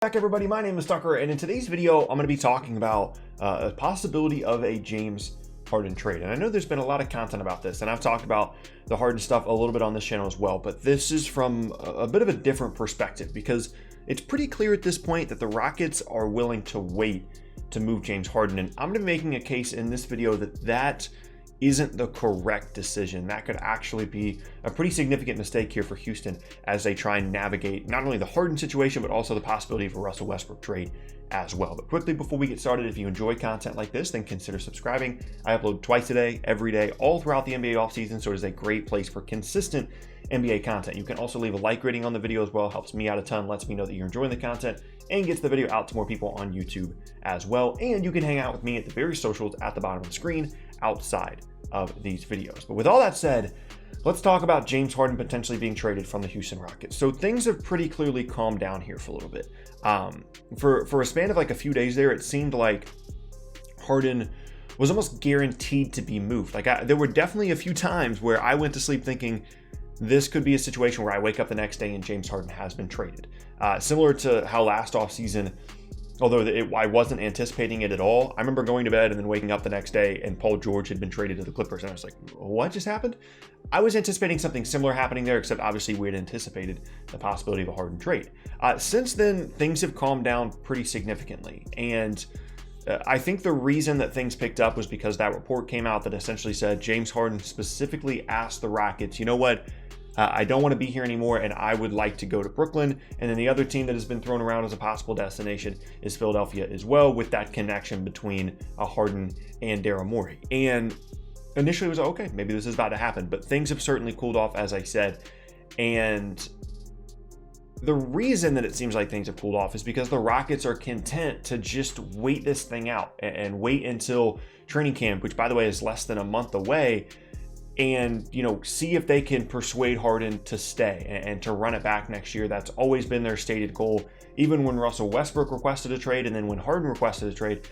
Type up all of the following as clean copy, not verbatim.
Back everybody, my name is Tucker, and in today's video I'm going to be talking about a possibility of a James Harden trade. And I know there's been a lot of content about this, and I've talked about the Harden stuff a little bit on this channel as well, but this is from a bit of a different perspective because it's pretty clear at this point that the Rockets are willing to wait to move James Harden, and I'm going to be making a case in this video that isn't the correct decision. That could actually be a pretty significant mistake here for Houston as they try and navigate not only the Harden situation, but also the possibility of a Russell Westbrook trade as well. But quickly before we get started, if you enjoy content like this, then consider subscribing. I upload twice a day, every day, all throughout the NBA offseason, so it is a great place for consistent NBA content. You can also leave a like rating on the video as well. Helps me out a ton, lets me know that you're enjoying the content, and gets the video out to more people on YouTube as well. And you can hang out with me at the various socials at the bottom of the screen outside of these videos. But with all that said, let's talk about James Harden potentially being traded from the Houston Rockets. So things have pretty clearly calmed down here for a little bit. For a span of like a few days there, it seemed like Harden was almost guaranteed to be moved. There were definitely a few times where I went to sleep thinking this could be a situation where I wake up the next day and James Harden has been traded. Similar to how last offseason, although I wasn't anticipating it at all, I remember going to bed and then waking up the next day and Paul George had been traded to the Clippers. And I was like, what just happened? I was anticipating something similar happening there, except obviously we had anticipated the possibility of a Harden trade. Since then, things have calmed down pretty significantly. And I think the reason that things picked up was because that report came out that essentially said James Harden specifically asked the Rockets, you know what? I don't want to be here anymore, and I would like to go to Brooklyn. And then the other team that has been thrown around as a possible destination is Philadelphia as well, with that connection between Harden and Daryl Morey. And initially it was okay, maybe this is about to happen, but things have certainly cooled off, as I said. And the reason that it seems like things have cooled off is because the Rockets are content to just wait this thing out and wait until training camp, which by the way is less than a month away, and see if they can persuade Harden to stay and to run it back next year. That's always been their stated goal. Even when Russell Westbrook requested a trade, and then when Harden requested a trade,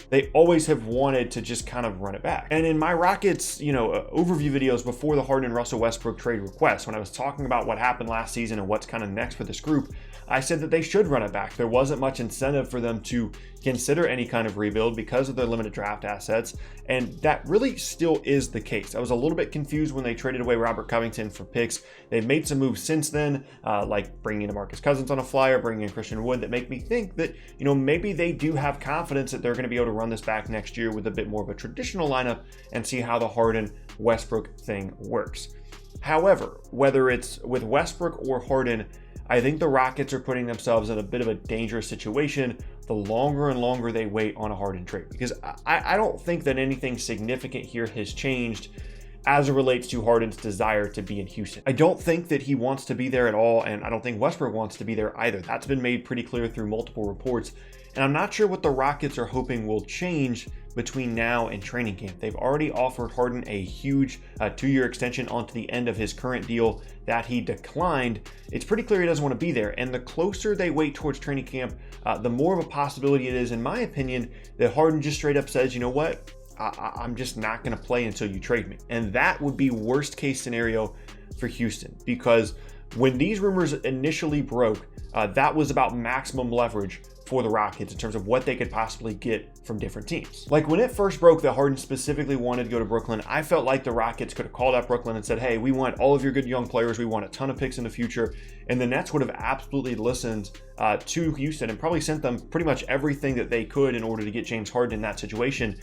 they always have wanted to just kind of run it back. And in my Rockets, overview videos before the Harden and Russell Westbrook trade request, when I was talking about what happened last season and what's kind of next for this group, I said that they should run it back. There wasn't much incentive for them to consider any kind of rebuild because of their limited draft assets, and that really still is the case. I was a little bit confused when they traded away Robert Covington for picks. They've made some moves since then, like bringing in DeMarcus Cousins on a flyer, bringing in Christian Wood, that make me think that maybe they do have confidence that they're going to be able to run this back next year with a bit more of a traditional lineup and see how the Harden Westbrook thing works. However, whether it's with Westbrook or Harden, I think the Rockets are putting themselves in a bit of a dangerous situation the longer and longer they wait on a Harden trade, because I don't think that anything significant here has changed as it relates to Harden's desire to be in Houston. I don't think that he wants to be there at all, and I don't think Westbrook wants to be there either. That's been made pretty clear through multiple reports, and I'm not sure what the Rockets are hoping will change between now and training camp. They've already offered Harden a huge 2-year extension onto the end of his current deal that he declined. It's pretty clear he doesn't want to be there, and the closer they wait towards training camp, the more of a possibility it is, in my opinion, that Harden just straight up says, you know what, I'm just not going to play until you trade me. And that would be worst case scenario for Houston, because when these rumors initially broke, that was about maximum leverage for the Rockets in terms of what they could possibly get from different teams. Like when it first broke that Harden specifically wanted to go to Brooklyn, I felt like the Rockets could have called up Brooklyn and said, hey, we want all of your good young players. We want a ton of picks in the future. And the Nets would have absolutely listened to Houston and probably sent them pretty much everything that they could in order to get James Harden in that situation.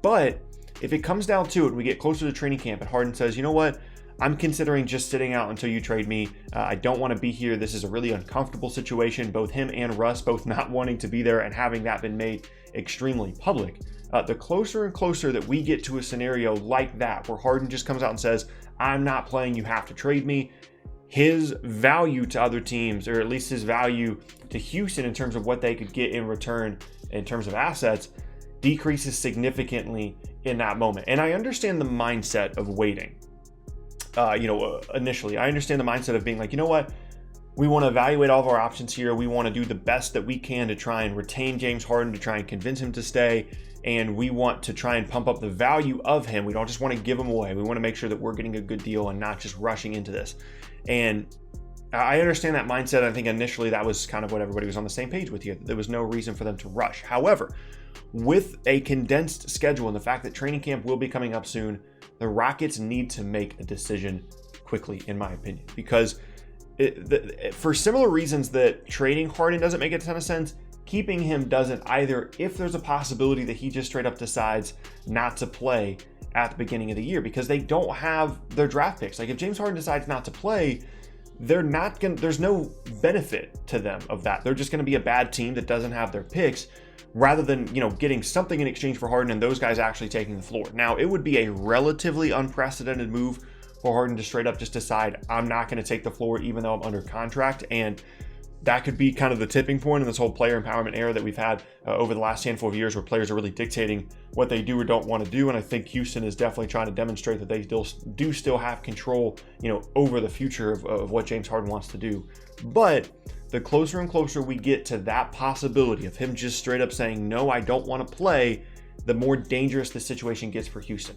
But if it comes down to it, we get closer to training camp and Harden says, you know what, I'm considering just sitting out until you trade me. I don't want to be here. This is a really uncomfortable situation. Both him and Russ both not wanting to be there and having that been made extremely public. The closer and closer that we get to a scenario like that, where Harden just comes out and says, I'm not playing, you have to trade me, his value to other teams, or at least his value to Houston in terms of what they could get in return in terms of assets, decreases significantly in that moment. And I understand the mindset of waiting. Initially, I understand the mindset of being like, you know what, we want to evaluate all of our options here. We want to do the best that we can to try and retain James Harden, to try and convince him to stay. And we want to try and pump up the value of him. We don't just want to give him away. We want to make sure that we're getting a good deal and not just rushing into this. And I understand that mindset. I think initially that was kind of what everybody was on the same page with here. There was no reason for them to rush. However, with a condensed schedule and the fact that training camp will be coming up soon, the Rockets need to make a decision quickly, in my opinion, because for similar reasons that trading Harden doesn't make a ton of sense, keeping him doesn't either, if there's a possibility that he just straight up decides not to play at the beginning of the year, because they don't have their draft picks. Like if James Harden decides not to play, there's no benefit to them of that. They're just going to be a bad team that doesn't have their picks, rather than, getting something in exchange for Harden and those guys actually taking the floor. Now, it would be a relatively unprecedented move for Harden to straight up just decide, I'm not going to take the floor even though I'm under contract. And that could be kind of the tipping point in this whole player empowerment era that we've had over the last handful of years, where players are really dictating what they do or don't want to do. And I think Houston is definitely trying to demonstrate that they still have control, over the future of what James Harden wants to do. But the closer and closer we get to that possibility of him just straight up saying, no, I don't want to play, the more dangerous the situation gets for Houston.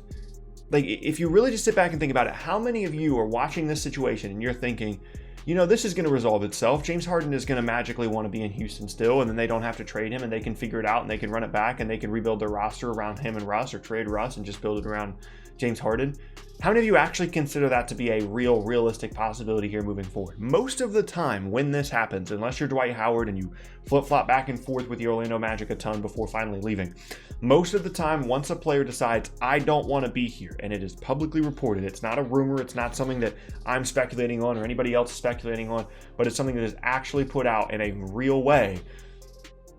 Like, if you really just sit back and think about it, how many of you are watching this situation and you're thinking, this is going to resolve itself. James Harden is going to magically want to be in Houston still, and then they don't have to trade him, and they can figure it out, and they can run it back, and they can rebuild their roster around him and Russ, or trade Russ and just build it around James Harden. How many of you actually consider that to be a realistic possibility here moving forward? Most of the time when this happens, unless you're Dwight Howard and you flip-flop back and forth with the Orlando Magic a ton before finally leaving, most of the time, once a player decides, I don't want to be here, and it is publicly reported, it's not a rumor, it's not something that I'm speculating on or anybody else is speculating on, but it's something that is actually put out in a real way,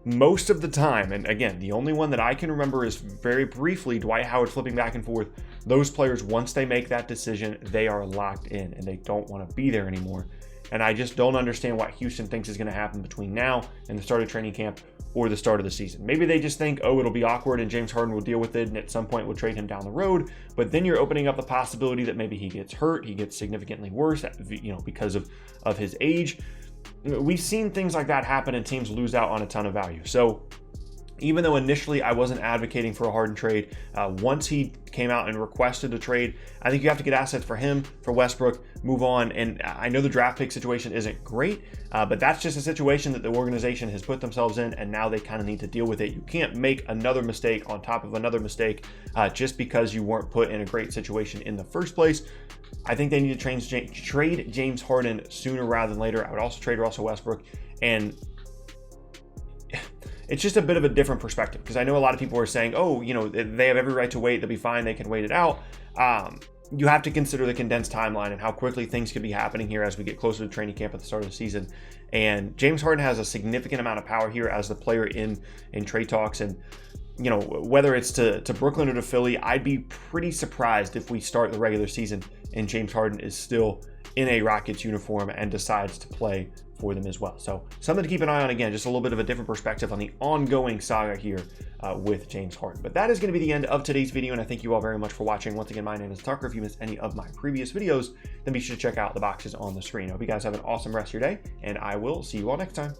most of the time, and again, the only one that I can remember is very briefly Dwight Howard flipping back and forth, those players, once they make that decision, they are locked in and they don't want to be there anymore. And I just don't understand what Houston thinks is going to happen between now and the start of training camp or the start of the season. Maybe they just think, it'll be awkward and James Harden will deal with it, and at some point we'll trade him down the road. But then you're opening up the possibility that maybe he gets hurt, he gets significantly worse, because of his age. We've seen things like that happen and teams lose out on a ton of value. So even though initially I wasn't advocating for a Harden trade, once he came out and requested a trade, I think you have to get assets for him, for Westbrook, move on. And I know the draft pick situation isn't great, but that's just a situation that the organization has put themselves in, and now they kind of need to deal with it. You can't make another mistake on top of another mistake just because you weren't put in a great situation in the first place. I think they need to trade James Harden sooner rather than later. I would also trade Russell Westbrook, and it's just a bit of a different perspective, because I know a lot of people are saying, they have every right to wait, they'll be fine, they can wait it out. You have to consider the condensed timeline and how quickly things could be happening here as we get closer to training camp at the start of the season. And James Harden has a significant amount of power here as the player in trade talks. And whether it's to Brooklyn or to Philly, I'd be pretty surprised if we start the regular season and James Harden is still in a Rockets uniform and decides to play for them as well. So something to keep an eye on. Again, just a little bit of a different perspective on the ongoing saga here with James Harden. But that is going to be the end of today's video, and I thank you all very much for watching. Once again, my name is Tucker. If you missed any of my previous videos, then be sure to check out the boxes on the screen. I hope you guys have an awesome rest of your day, and I will see you all next time.